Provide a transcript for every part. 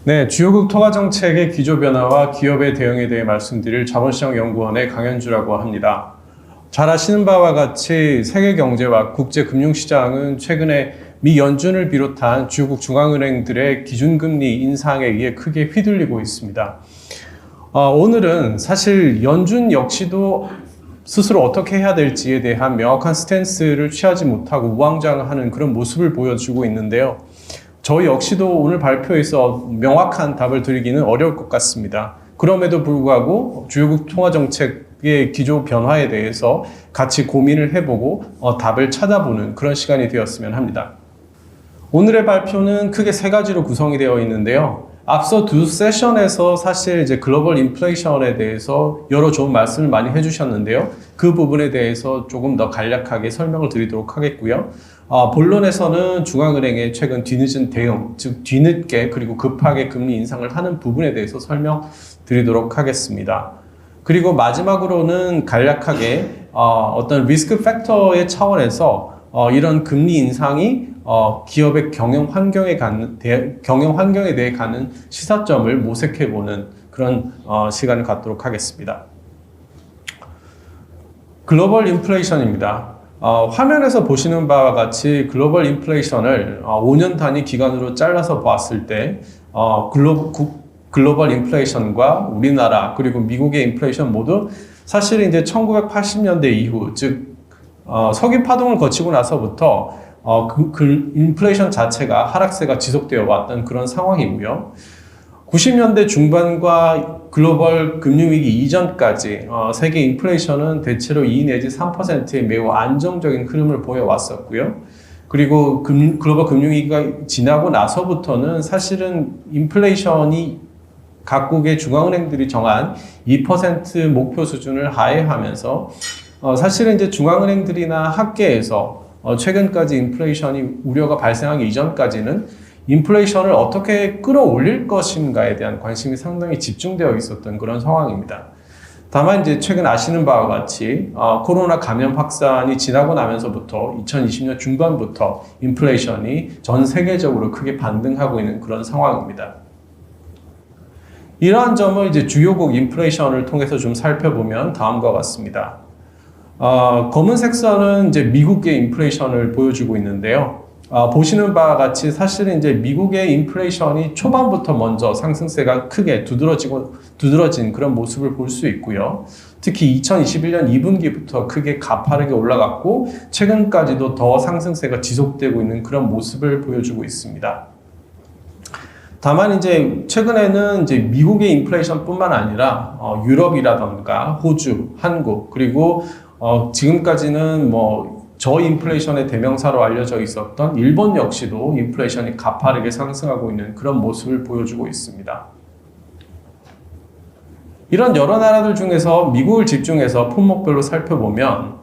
네, 주요국 통화정책의 기조 변화와 기업의 대응에 대해 말씀드릴 자본시장연구원의 강현주라고 합니다. 잘 아시는 바와 같이 세계 경제와 국제 금융시장은 최근에 미 연준을 비롯한 주요국 중앙은행들의 기준금리 인상에 의해 크게 휘둘리고 있습니다. 오늘은 사실 연준 역시도 스스로 어떻게 해야 될지에 대한 명확한 스탠스를 취하지 못하고 우왕좌왕하는 그런 모습을 보여주고 있는데요. 저희 역시도 오늘 발표에서 명확한 답을 드리기는 어려울 것 같습니다. 그럼에도 불구하고 주요국 통화정책의 기조 변화에 대해서 같이 고민을 해보고 답을 찾아보는 그런 시간이 되었으면 합니다. 오늘의 발표는 크게 세 가지로 구성이 되어 있는데요. 앞서 두 세션에서 사실 이제 글로벌 인플레이션에 대해서 여러 좋은 말씀을 많이 해주셨는데요. 그 부분에 대해서 조금 더 간략하게 설명을 드리도록 하겠고요. 본론에서는 중앙은행의 최근 뒤늦은 대응, 즉 뒤늦게 그리고 급하게 금리 인상을 하는 부분에 대해서 설명드리도록 하겠습니다. 그리고 마지막으로는 간략하게 어떤 리스크 팩터의 차원에서 이런 금리 인상이 기업의 경영 환경에 대해 가는 시사점을 모색해보는 그런 시간을 갖도록 하겠습니다. 글로벌 인플레이션입니다. 화면에서 보시는 바와 같이 글로벌 인플레이션을 5년 단위 기간으로 잘라서 봤을 때 글로벌 인플레이션과 우리나라 그리고 미국의 인플레이션 모두 사실 이제 1980년대 이후 즉 석유 파동을 거치고 나서부터 인플레이션 자체가 하락세가 지속되어 왔던 그런 상황이고요. 90년대 중반과 글로벌 금융위기 이전까지 세계 인플레이션은 대체로 2 내지 3%의 매우 안정적인 흐름을 보여왔었고요. 그리고 글로벌 금융위기가 지나고 나서부터는 사실은 인플레이션이 각국의 중앙은행들이 정한 2% 목표 수준을 하회하면서 사실은 이제 중앙은행들이나 학계에서 최근까지 인플레이션이 우려가 발생하기 이전까지는 인플레이션을 어떻게 끌어올릴 것인가에 대한 관심이 상당히 집중되어 있었던 그런 상황입니다. 다만 이제 최근 아시는 바와 같이 코로나 감염 확산이 지나고 나면서부터 2020년 중반부터 인플레이션이 전 세계적으로 크게 반등하고 있는 그런 상황입니다. 이러한 점을 이제 주요국 인플레이션을 통해서 좀 살펴보면 다음과 같습니다. 검은색 선은 이제 미국의 인플레이션을 보여주고 있는데요. 보시는 바와 같이 사실은 이제 미국의 인플레이션이 초반부터 먼저 상승세가 크게 두드러진 그런 모습을 볼 수 있고요. 특히 2021년 2분기부터 크게 가파르게 올라갔고 최근까지도 더 상승세가 지속되고 있는 그런 모습을 보여주고 있습니다. 다만 이제 최근에는 이제 미국의 인플레이션뿐만 아니라 유럽이라던가 호주, 한국 그리고 지금까지는 저인플레이션의 대명사로 알려져 있었던 일본 역시도 인플레이션이 가파르게 상승하고 있는 그런 모습을 보여주고 있습니다. 이런 여러 나라들 중에서 미국을 집중해서 품목별로 살펴보면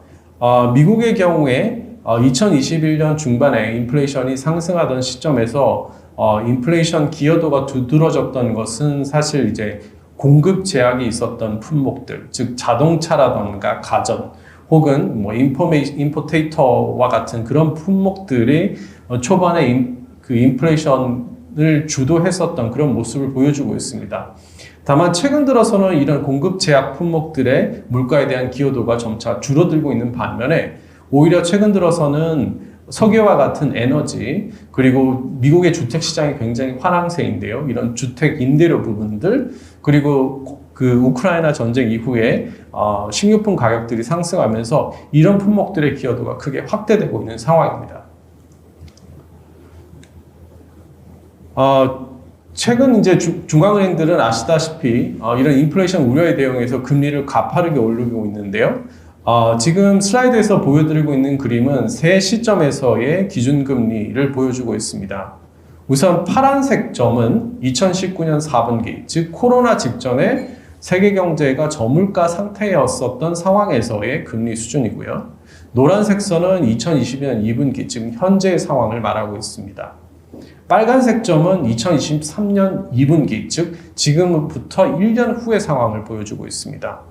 미국의 경우에 2021년 중반에 인플레이션이 상승하던 시점에서 인플레이션 기여도가 두드러졌던 것은 사실 이제 공급 제약이 있었던 품목들, 즉 자동차라던가 가전, 혹은 임포테이터와 같은 그런 품목들이 초반에 그 인플레이션을 주도했었던 그런 모습을 보여주고 있습니다. 다만 최근 들어서는 이런 공급 제약 품목들의 물가에 대한 기여도가 점차 줄어들고 있는 반면에 오히려 최근 들어서는 석유와 같은 에너지 그리고 미국의 주택 시장이 굉장히 화랑세인데요. 이런 주택 임대료 부분들 그리고 그 우크라이나 전쟁 이후에 식료품 가격들이 상승하면서 이런 품목들의 기여도가 크게 확대되고 있는 상황입니다. 최근 이제 중앙은행들은 아시다시피 이런 인플레이션 우려에 대응해서 금리를 가파르게 올리고 있는데요. 지금 슬라이드에서 보여드리고 있는 그림은 세 시점에서의 기준금리를 보여주고 있습니다. 우선 파란색 점은 2019년 4분기, 즉 코로나 직전에 세계 경제가 저물가 상태였었던 상황에서의 금리 수준이고요. 노란색 선은 2020년 2분기, 즉 현재의 상황을 말하고 있습니다. 빨간색 점은 2023년 2분기, 즉 지금부터 1년 후의 상황을 보여주고 있습니다.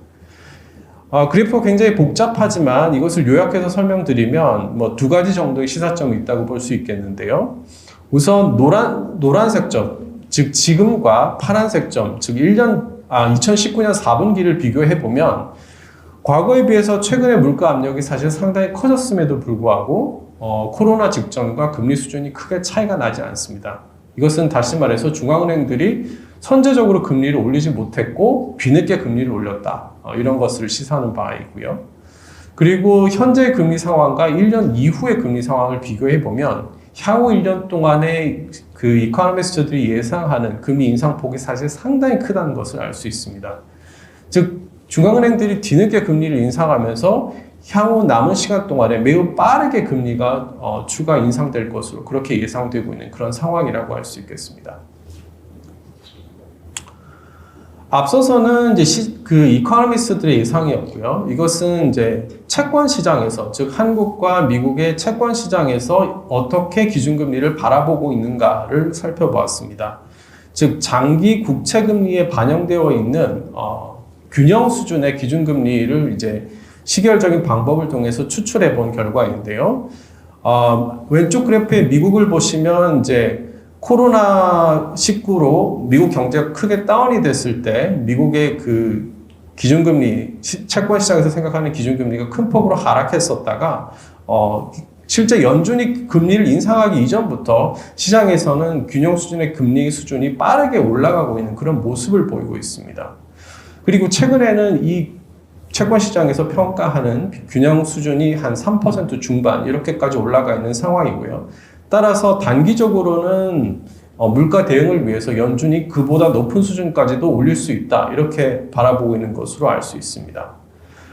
그래프가 굉장히 복잡하지만 이것을 요약해서 설명드리면 두 가지 정도의 시사점이 있다고 볼 수 있겠는데요. 우선 노란색 점, 즉 지금과 파란색 점, 즉 2019년 4분기를 비교해 보면 과거에 비해서 최근에 물가 압력이 사실 상당히 커졌음에도 불구하고 코로나 직전과 금리 수준이 크게 차이가 나지 않습니다. 이것은 다시 말해서 중앙은행들이 선제적으로 금리를 올리지 못했고 뒤늦게 금리를 올렸다. 이런 것을 시사하는 바이고요. 그리고 현재 금리 상황과 1년 이후의 금리 상황을 비교해 보면 향후 1년 동안의 그 이코노미스트들이 예상하는 금리 인상폭이 사실 상당히 크다는 것을 알 수 있습니다. 즉 중앙은행들이 뒤늦게 금리를 인상하면서 향후 남은 시간 동안에 매우 빠르게 금리가 추가 인상될 것으로 그렇게 예상되고 있는 그런 상황이라고 할 수 있겠습니다. 앞서서는 이제 그 이코노미스트들의 예상이었고요. 이것은 이제 채권 시장에서, 즉 한국과 미국의 채권 시장에서 어떻게 기준금리를 바라보고 있는가를 살펴보았습니다. 즉 장기 국채 금리에 반영되어 있는 균형 수준의 기준금리를 이제 시계열적인 방법을 통해서 추출해 본 결과인데요. 왼쪽 그래프에 미국을 보시면 이제 코로나19로 미국 경제가 크게 다운이 됐을 때 미국의 그 기준금리, 채권 시장에서 생각하는 기준금리가 큰 폭으로 하락했었다가 실제 연준이 금리를 인상하기 이전부터 시장에서는 균형 수준의 금리 수준이 빠르게 올라가고 있는 그런 모습을 보이고 있습니다. 그리고 최근에는 이 채권 시장에서 평가하는 균형 수준이 한 3% 중반 이렇게까지 올라가 있는 상황이고요. 따라서 단기적으로는 물가 대응을 위해서 연준이 그보다 높은 수준까지도 올릴 수 있다 이렇게 바라보고 있는 것으로 알 수 있습니다.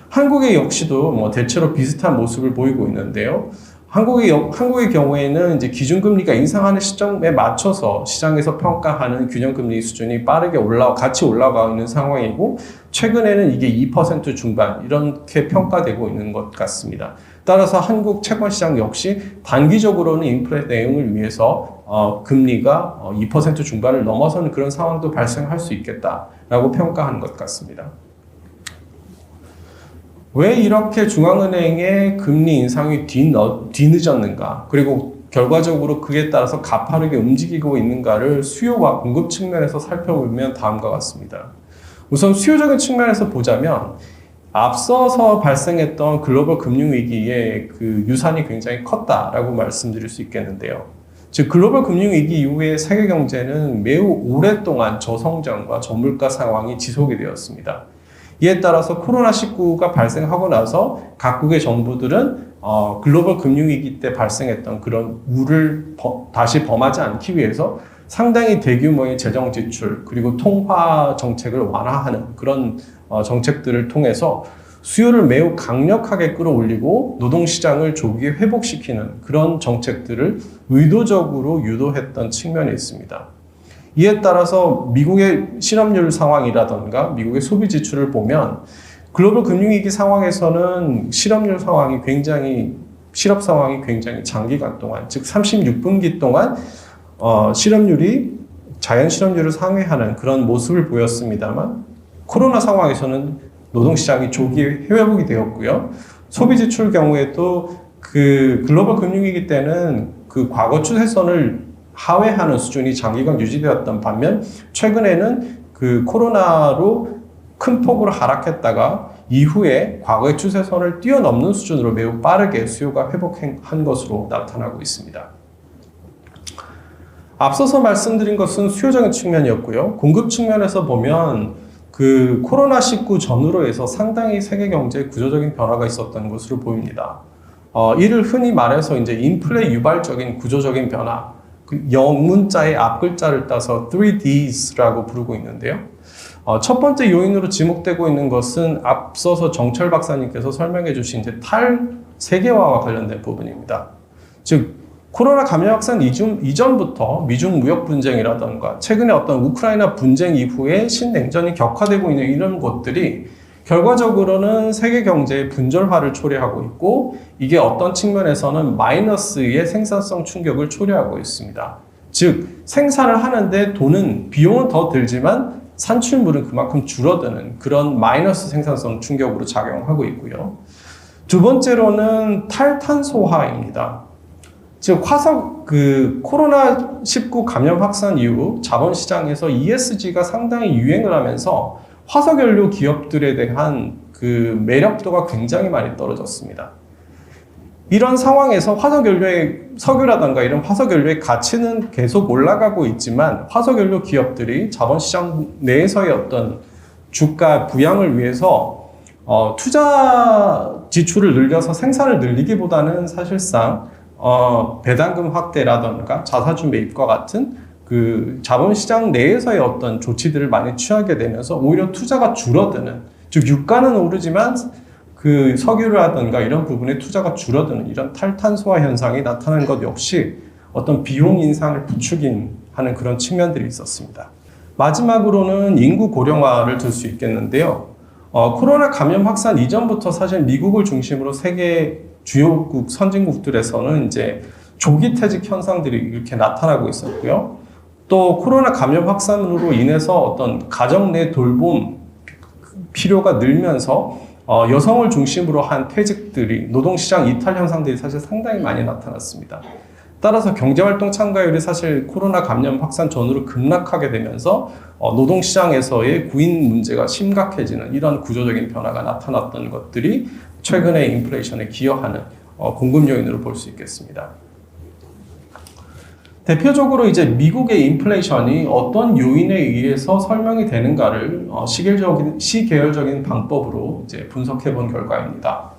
한국의 역시도 대체로 비슷한 모습을 보이고 있는데요. 한국의 경우에는 이제 기준금리가 인상하는 시점에 맞춰서 시장에서 평가하는 균형금리 수준이 빠르게 같이 올라가고 있는 상황이고, 최근에는 이게 2% 중반 이렇게 평가되고 있는 것 같습니다. 따라서 한국 채권 시장 역시 단기적으로는 인플레 대응을 위해서 금리가 2% 중반을 넘어서는 그런 상황도 발생할 수 있겠다라고 평가하는 것 같습니다. 왜 이렇게 중앙은행의 금리 인상이 뒤늦었는가, 그리고 결과적으로 그에 따라서 가파르게 움직이고 있는가를 수요와 공급 측면에서 살펴보면 다음과 같습니다. 우선 수요적인 측면에서 보자면 앞서서 발생했던 글로벌 금융위기의 그 유산이 굉장히 컸다라고 말씀드릴 수 있겠는데요. 즉 글로벌 금융위기 이후에 세계 경제는 매우 오랫동안 저성장과 저물가 상황이 지속이 되었습니다. 이에 따라서 코로나19가 발생하고 나서 각국의 정부들은 글로벌 금융위기 때 발생했던 그런 우를 다시 범하지 않기 위해서 상당히 대규모의 재정 지출 그리고 통화 정책을 완화하는 그런 정책들을 통해서 수요를 매우 강력하게 끌어올리고 노동시장을 조기에 회복시키는 그런 정책들을 의도적으로 유도했던 측면이 있습니다. 이에 따라서 미국의 실업률 상황이라던가 미국의 소비 지출을 보면 글로벌 금융위기 상황에서는 실업 상황이 굉장히 장기간 동안, 즉 36분기 동안 자연 실업률을 상회하는 그런 모습을 보였습니다만, 코로나 상황에서는 노동시장이 조기에 회복이 되었고요. 소비 지출 경우에도 그 글로벌 금융위기 때는 그 과거 추세선을 하회하는 수준이 장기간 유지되었던 반면, 최근에는 그 코로나로 큰 폭으로 하락했다가 이후에 과거의 추세선을 뛰어넘는 수준으로 매우 빠르게 수요가 회복한 것으로 나타나고 있습니다. 앞서서 말씀드린 것은 수요적인 측면이었고요. 공급 측면에서 보면 그 코로나19 전후로 해서 상당히 세계 경제에 구조적인 변화가 있었던 것으로 보입니다. 이를 흔히 말해서 이제 인플레 유발적인 구조적인 변화, 그 영문자의 앞글자를 따서 3Ds라고 부르고 있는데요. 첫 번째 요인으로 지목되고 있는 것은 앞서서 정철 박사님께서 설명해 주신 이제 탈세계화와 관련된 부분입니다. 즉 코로나 감염 확산 이전부터 미중 무역 분쟁이라던가 최근에 어떤 우크라이나 분쟁 이후에 신냉전이 격화되고 있는 이런 것들이 결과적으로는 세계 경제의 분절화를 초래하고 있고, 이게 어떤 측면에서는 마이너스의 생산성 충격을 초래하고 있습니다. 즉 생산을 하는데 비용은 더 들지만 산출물은 그만큼 줄어드는 그런 마이너스 생산성 충격으로 작용하고 있고요. 두 번째로는 탈탄소화입니다. 즉 코로나19 감염 확산 이후 자본시장에서 ESG가 상당히 유행을 하면서 화석연료 기업들에 대한 그 매력도가 굉장히 많이 떨어졌습니다. 이런 상황에서 화석연료의 석유라든가 이런 화석연료의 가치는 계속 올라가고 있지만 화석연료 기업들이 자본시장 내에서의 어떤 주가 부양을 위해서 투자 지출을 늘려서 생산을 늘리기보다는 사실상 배당금 확대라든가 자사주 매입과 같은 그 자본시장 내에서의 어떤 조치들을 많이 취하게 되면서 오히려 투자가 줄어드는, 즉 유가는 오르지만 그 석유라든가 이런 부분에 투자가 줄어드는 이런 탈탄소화 현상이 나타나는 것 역시 어떤 비용 인상을 부추긴하는 그런 측면들이 있었습니다. 마지막으로는 인구 고령화를 들 수 있겠는데요. 코로나 감염 확산 이전부터 사실 미국을 중심으로 세계 주요국 선진국들에서는 이제 조기 퇴직 현상들이 이렇게 나타나고 있었고요. 또 코로나 감염 확산으로 인해서 어떤 가정 내 돌봄 필요가 늘면서 여성을 중심으로 한 퇴직들이 노동시장 이탈 현상들이 사실 상당히 많이 나타났습니다. 따라서 경제활동 참가율이 사실 코로나 감염 확산 전후로 급락하게 되면서 노동시장에서의 구인 문제가 심각해지는 이런 구조적인 변화가 나타났던 것들이 최근의 인플레이션에 기여하는 공급 요인으로 볼 수 있겠습니다. 대표적으로 이제 미국의 인플레이션이 어떤 요인에 의해서 설명이 되는가를 시계열적인 방법으로 이제 분석해 본 결과입니다.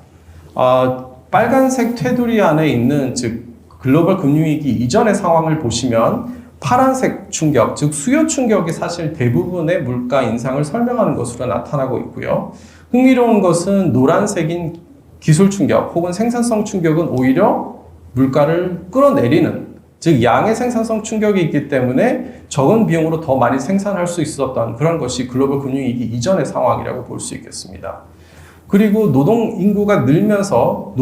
빨간색 테두리 안에 있는 즉 글로벌 금융위기 이전의 상황을 보시면 파란색 충격, 즉 수요 충격이 사실 대부분의 물가 인상을 설명하는 것으로 나타나고 있고요. 흥미로운 것은 노란색인 기술 충격 혹은 생산성 충격은 오히려 물가를 끌어내리는, 즉 양의 생산성 충격이 있기 때문에 적은 비용으로 더 많이 생산할 수 있었던 그런 것이 글로벌 금융위기 이전의 상황이라고 볼 수 있겠습니다. 그리고 노동 인구가 늘면서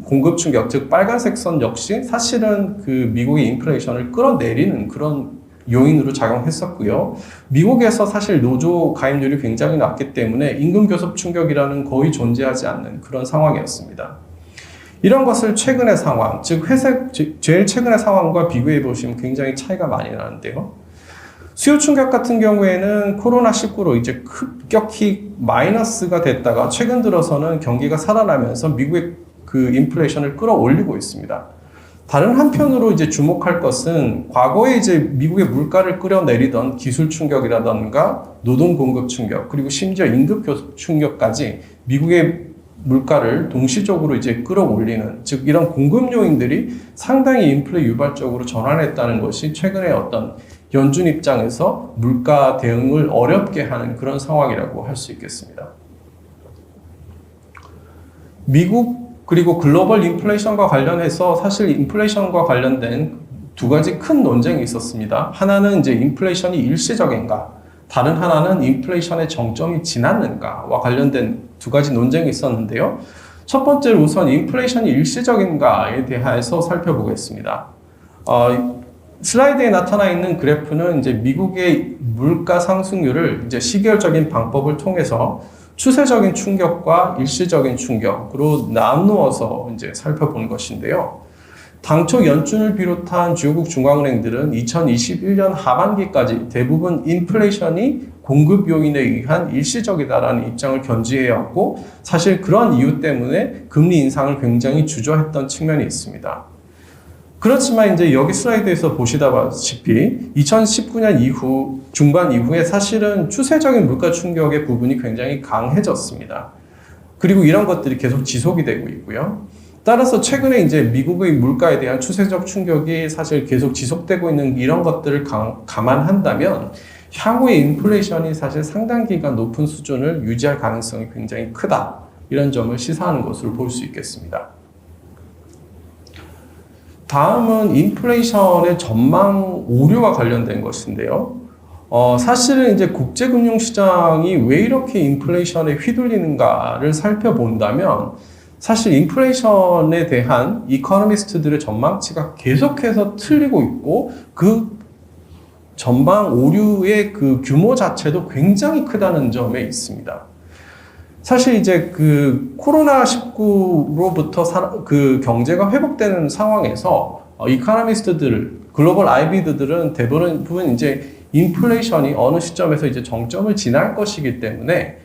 공급 충격, 즉 빨간색 선 역시 사실은 그 미국의 인플레이션을 끌어내리는 그런 요인으로 작용했었고요. 미국에서 사실 노조 가입률이 굉장히 낮기 때문에 임금 교섭 충격이라는 거의 존재하지 않는 그런 상황이었습니다. 이런 것을 최근의 상황, 즉 제일 최근의 상황과 비교해 보시면 굉장히 차이가 많이 나는데요. 수요 충격 같은 경우에는 코로나19로 이제 급격히 마이너스가 됐다가 최근 들어서는 경기가 살아나면서 미국의 그 인플레이션을 끌어올리고 있습니다. 다른 한편으로 이제 주목할 것은 과거에 이제 미국의 물가를 끌어내리던 기술 충격이라던가 노동 공급 충격, 그리고 심지어 임금 교섭 충격까지 미국의 물가를 동시적으로 이제 끌어올리는, 즉 이런 공급 요인들이 상당히 인플레 유발적으로 전환했다는 것이 최근에 어떤 연준 입장에서 물가 대응을 어렵게 하는 그런 상황이라고 할 수 있겠습니다. 미국 그리고 글로벌 인플레이션과 관련해서 사실 인플레이션과 관련된 두 가지 큰 논쟁이 있었습니다. 하나는 이제 인플레이션이 일시적인가, 다른 하나는 인플레이션의 정점이 지났는가와 관련된 두 가지 논쟁이 있었는데요. 첫 번째로 우선 인플레이션이 일시적인가에 대해서 살펴보겠습니다. 슬라이드에 나타나 있는 그래프는 이제 미국의 물가 상승률을 이제 시계열적인 방법을 통해서 추세적인 충격과 일시적인 충격으로 나누어서 이제 살펴본 것인데요. 당초 연준을 비롯한 주요국 중앙은행들은 2021년 하반기까지 대부분 인플레이션이 공급 요인에 의한 일시적이다라는 입장을 견지해왔고, 사실 그런 이유 때문에 금리 인상을 굉장히 주저했던 측면이 있습니다. 그렇지만 이제 여기 슬라이드에서 보시다시피 2019년 이후 중반 이후에 사실은 추세적인 물가 충격의 부분이 굉장히 강해졌습니다. 그리고 이런 것들이 계속 지속이 되고 있고요. 따라서 최근에 이제 미국의 물가에 대한 추세적 충격이 사실 계속 지속되고 있는 이런 것들을 감안한다면 향후의 인플레이션이 사실 상당 기간 높은 수준을 유지할 가능성이 굉장히 크다, 이런 점을 시사하는 것으로 볼 수 있겠습니다. 다음은 인플레이션의 전망 오류와 관련된 것인데요. 사실은 이제 국제금융시장이 왜 이렇게 인플레이션에 휘둘리는가를 살펴본다면 사실 인플레이션에 대한 이코노미스트들의 전망치가 계속해서 틀리고 있고 그 전망 오류의 그 규모 자체도 굉장히 크다는 점에 있습니다. 사실 이제 그 코로나19로부터 그 경제가 회복되는 상황에서 이코노미스트들, 글로벌 IB들은 대부분 이제 인플레이션이 어느 시점에서 이제 정점을 지날 것이기 때문에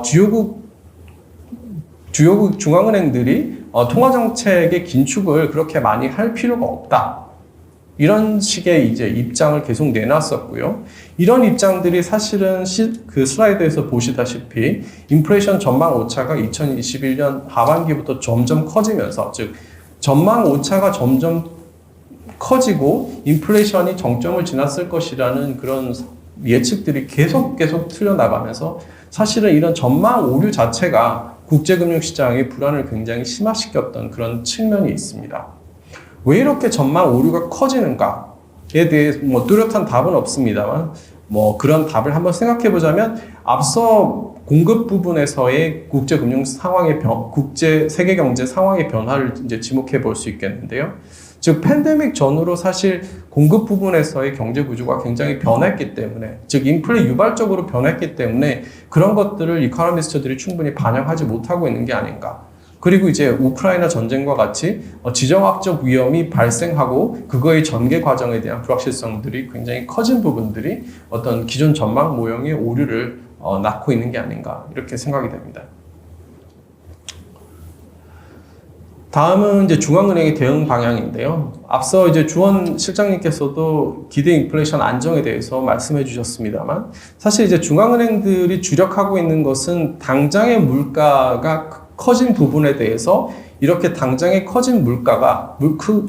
주요국 중앙은행들이 통화 정책의 긴축을 그렇게 많이 할 필요가 없다. 이런 식의 이제 입장을 계속 내놨었고요. 이런 입장들이 사실은 그 슬라이드에서 보시다시피 인플레이션 전망 오차가 2021년 하반기부터 점점 커지면서, 즉 전망 오차가 점점 커지고 인플레이션이 정점을 지났을 것이라는 그런 예측들이 계속 틀려나가면서 사실은 이런 전망 오류 자체가 국제금융시장의 불안을 굉장히 심화시켰던 그런 측면이 있습니다. 왜 이렇게 전망 오류가 커지는가에 대해 뚜렷한 답은 없습니다만 그런 답을 한번 생각해 보자면, 앞서 공급 부분에서의 국제금융 상황의 세계 경제 상황의 변화를 이제 지목해 볼 수 있겠는데요. 즉 팬데믹 전후로 사실 공급 부분에서의 경제 구조가 굉장히 변했기 때문에, 즉 인플레 유발적으로 변했기 때문에 그런 것들을 이코노미스트들이 충분히 반영하지 못하고 있는 게 아닌가. 그리고 이제 우크라이나 전쟁과 같이 지정학적 위험이 발생하고 그거의 전개 과정에 대한 불확실성들이 굉장히 커진 부분들이 어떤 기존 전망 모형의 오류를 낳고 있는 게 아닌가, 이렇게 생각이 됩니다. 다음은 이제 중앙은행의 대응 방향인데요. 앞서 이제 주원 실장님께서도 기대 인플레이션 안정에 대해서 말씀해 주셨습니다만, 사실 이제 중앙은행들이 주력하고 있는 것은 당장의 물가가 커진 부분에 대해서, 이렇게 당장에 커진 물가가,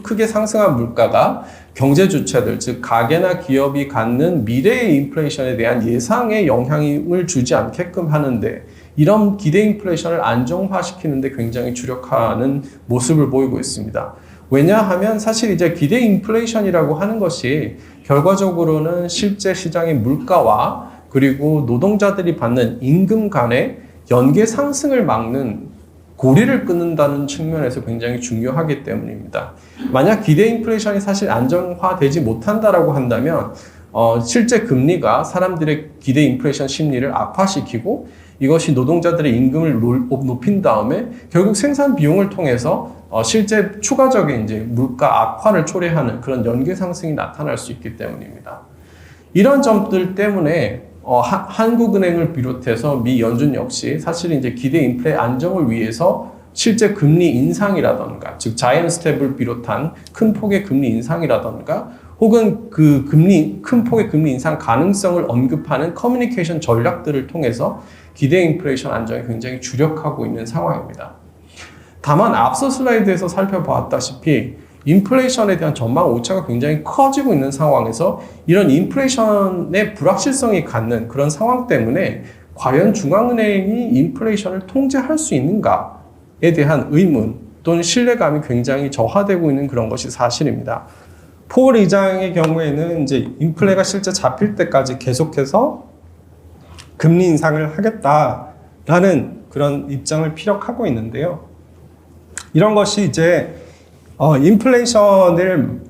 크게 상승한 물가가 경제 주체들, 즉 가계나 기업이 갖는 미래의 인플레이션에 대한 예상에 영향을 주지 않게끔 하는데, 이런 기대 인플레이션을 안정화시키는데 굉장히 주력하는 모습을 보이고 있습니다. 왜냐하면 사실 이제 기대 인플레이션이라고 하는 것이 결과적으로는 실제 시장의 물가와 그리고 노동자들이 받는 임금 간의 연계 상승을 막는 고리를 끊는다는 측면에서 굉장히 중요하기 때문입니다. 만약 기대 인플레이션이 사실 안정화되지 못한다라고 한다면 실제 금리가 사람들의 기대 인플레이션 심리를 악화시키고, 이것이 노동자들의 임금을 높인 다음에 결국 생산 비용을 통해서 실제 추가적인 이제 물가 악화를 초래하는 그런 연계 상승이 나타날 수 있기 때문입니다. 이런 점들 때문에 한국은행을 비롯해서 미 연준 역시 사실은 이제 기대 인플레 안정을 위해서 실제 금리 인상이라던가, 즉 자이언트 스텝을 비롯한 큰 폭의 금리 인상이라던가, 혹은 그 큰 폭의 금리 인상 가능성을 언급하는 커뮤니케이션 전략들을 통해서 기대 인플레이션 안정에 굉장히 주력하고 있는 상황입니다. 다만 앞서 슬라이드에서 살펴보았다시피 인플레이션에 대한 전망 오차가 굉장히 커지고 있는 상황에서 이런 인플레이션의 불확실성이 갖는 그런 상황 때문에 과연 중앙은행이 인플레이션을 통제할 수 있는가에 대한 의문 또는 신뢰감이 굉장히 저하되고 있는 그런 것이 사실입니다. 포월 의장의 경우에는 이제 인플레가 실제 잡힐 때까지 계속해서 금리 인상을 하겠다라는 그런 입장을 피력하고 있는데요. 이런 것이 이제 인플레이션을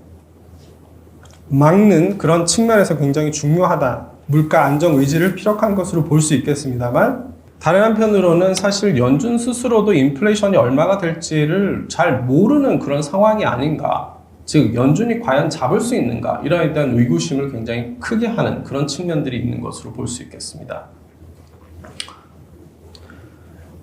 막는 그런 측면에서 굉장히 중요하다, 물가 안정 의지를 피력한 것으로 볼 수 있겠습니다만, 다른 한편으로는 사실 연준 스스로도 인플레이션이 얼마가 될지를 잘 모르는 그런 상황이 아닌가, 즉 연준이 과연 잡을 수 있는가, 이러에 대한 의구심을 굉장히 크게 하는 그런 측면들이 있는 것으로 볼 수 있겠습니다.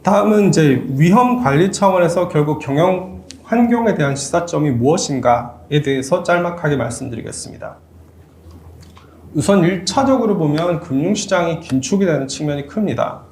다음은 이제 위험 관리 차원에서 결국 경영 환경에 대한 시사점이 무엇인가에 대해서 짤막하게 말씀드리겠습니다. 우선 1차적으로 보면 금융시장이 긴축이 되는 측면이 큽니다.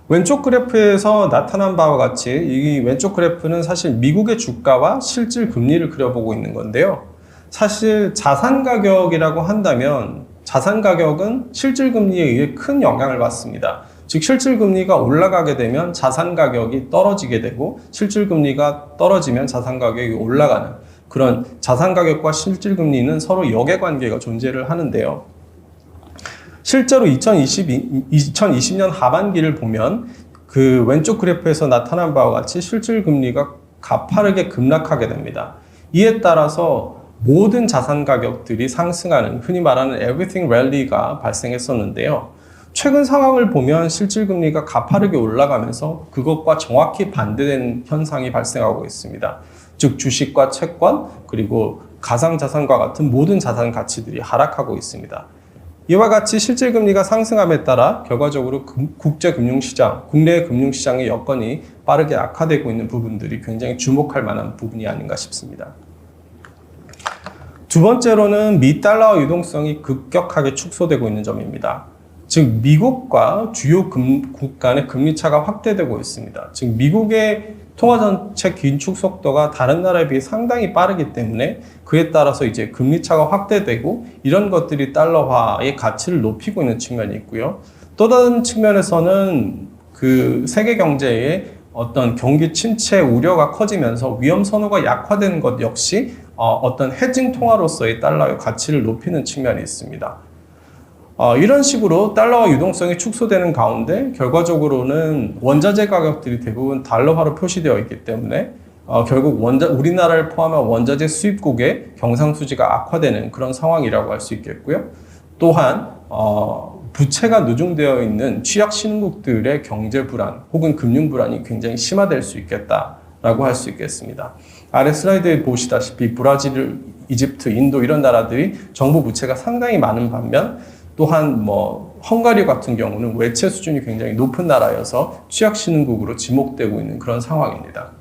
왼쪽 그래프에서 나타난 바와 같이 이 왼쪽 그래프는 사실 미국의 주가와 실질 금리를 그려보고 있는 건데요. 사실 자산 가격이라고 한다면 자산 가격은 실질 금리에 의해 큰 영향을 받습니다. 즉 실질 금리가 올라가게 되면 자산 가격이 떨어지게 되고, 실질 금리가 떨어지면 자산 가격이 올라가는 그런 자산 가격과 실질 금리는 서로 역의 관계가 존재를 하는데요. 실제로 2020년 하반기를 보면 그 왼쪽 그래프에서 나타난 바와 같이 실질 금리가 가파르게 급락하게 됩니다. 이에 따라서 모든 자산 가격들이 상승하는, 흔히 말하는 everything rally가 발생했었는데요. 최근 상황을 보면 실질 금리가 가파르게 올라가면서 그것과 정확히 반대된 현상이 발생하고 있습니다. 즉 주식과 채권 그리고 가상자산과 같은 모든 자산 가치들이 하락하고 있습니다. 이와 같이 실질금리가 상승함에 따라 결과적으로 국제금융시장, 국내 금융시장의 여건이 빠르게 악화되고 있는 부분들이 굉장히 주목할 만한 부분이 아닌가 싶습니다. 두 번째로는 미달러 유동성이 급격하게 축소되고 있는 점입니다. 즉 미국과 주요 국가 간의 금리 차가 확대되고 있습니다. 즉 미국의 통화전체 긴축 속도가 다른 나라에 비해 상당히 빠르기 때문에 그에 따라서 이제 금리 차가 확대되고 이런 것들이 달러화의 가치를 높이고 있는 측면이 있고요. 또 다른 측면에서는 그 세계 경제의 어떤 경기 침체 우려가 커지면서 위험 선호가 약화되는 것 역시 어떤 헤징 통화로서의 달러의 가치를 높이는 측면이 있습니다. 이런 식으로 달러와 유동성이 축소되는 가운데 결과적으로는 원자재 가격들이 대부분 달러화로 표시되어 있기 때문에 결국 우리나라를 포함한 원자재 수입국의 경상수지가 악화되는 그런 상황이라고 할 수 있겠고요. 또한 부채가 누중되어 있는 취약 신흥국들의 경제 불안 혹은 금융 불안이 굉장히 심화될 수 있겠다라고 할 수 있겠습니다. 아래 슬라이드에 보시다시피 브라질, 이집트, 인도 이런 나라들이 정부 부채가 상당히 많은 반면 또한 헝가리 같은 경우는 외채 수준이 굉장히 높은 나라여서 취약 신흥국으로 지목되고 있는 그런 상황입니다.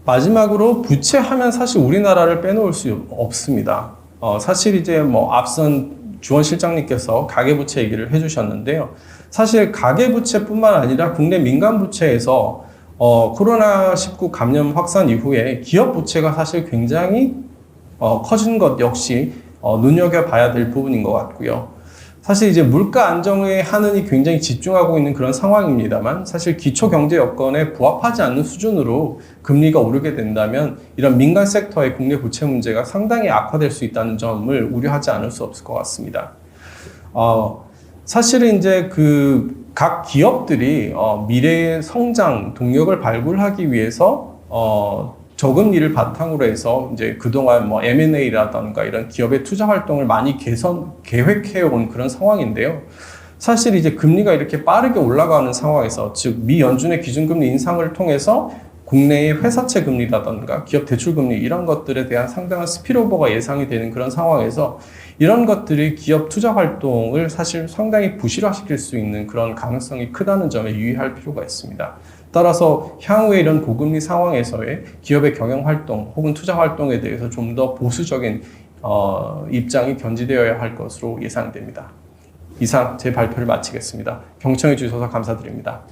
마지막으로 부채하면 사실 우리나라를 빼놓을 수 없습니다. 사실 이제 앞선 주원 실장님께서 가계부채 얘기를 해주셨는데요. 사실 가계부채뿐만 아니라 국내 민간부채에서 코로나19 감염 확산 이후에 기업부채가 사실 굉장히 커진 것 역시 눈여겨봐야 될 부분인 것 같고요. 사실 이제 물가 안정에 하느니 굉장히 집중하고 있는 그런 상황입니다만 사실 기초 경제 여건에 부합하지 않는 수준으로 금리가 오르게 된다면 이런 민간 섹터의 국내 부채 문제가 상당히 악화될 수 있다는 점을 우려하지 않을 수 없을 것 같습니다. 사실은 이제 각 기업들이 미래의 성장 동력을 발굴하기 위해서 저금리를 바탕으로 해서 이제 그동안 M&A라던가 이런 기업의 투자 활동을 많이 계획해온 그런 상황인데요. 사실 이제 금리가 이렇게 빠르게 올라가는 상황에서 즉 미 연준의 기준금리 인상을 통해서 국내의 회사채 금리라던가 기업 대출 금리 이런 것들에 대한 상당한 스피일오버가 예상이 되는 그런 상황에서 이런 것들이 기업 투자 활동을 사실 상당히 부실화시킬 수 있는 그런 가능성이 크다는 점에 유의할 필요가 있습니다. 따라서 향후에 이런 고금리 상황에서의 기업의 경영 활동 혹은 투자 활동에 대해서 좀 더 보수적인 입장이 견지되어야 할 것으로 예상됩니다. 이상 제 발표를 마치겠습니다. 경청해 주셔서 감사드립니다.